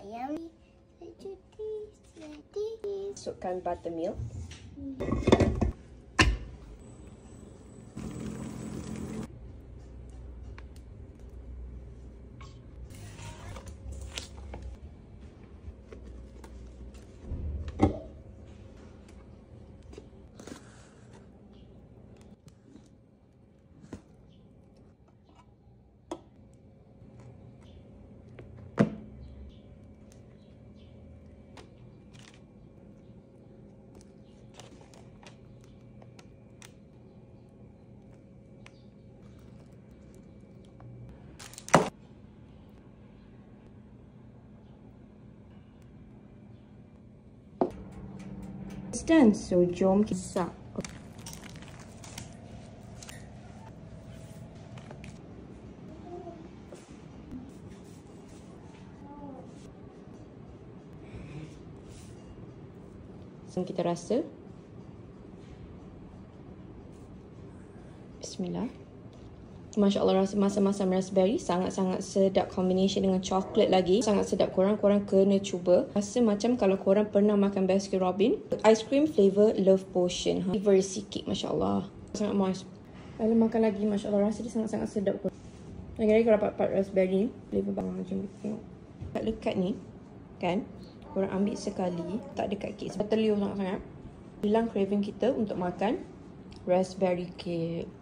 Yummy. Masukkan buttermilk. Dan so jom kita rasa. Bismillah. Masya Allah, rasa masam-masam raspberry sangat-sangat sedap. Combination dengan coklat lagi sangat sedap. Korang kena cuba. Rasa macam kalau korang pernah makan Baskin Robbins ice cream flavor Love Potion. Flavor sikit, Masya Allah. Sangat moist. Lalu makan lagi, Masya Allah, rasa dia sangat-sangat sedap. Lagi-lagi kalau dapat part raspberry ni, flavor banget macam ni. Tengok. Dekat ni, kan, korang ambil sekali, tak dekat kek. Sebab terliur sangat-sangat. Hilang craving kita untuk makan raspberry cake.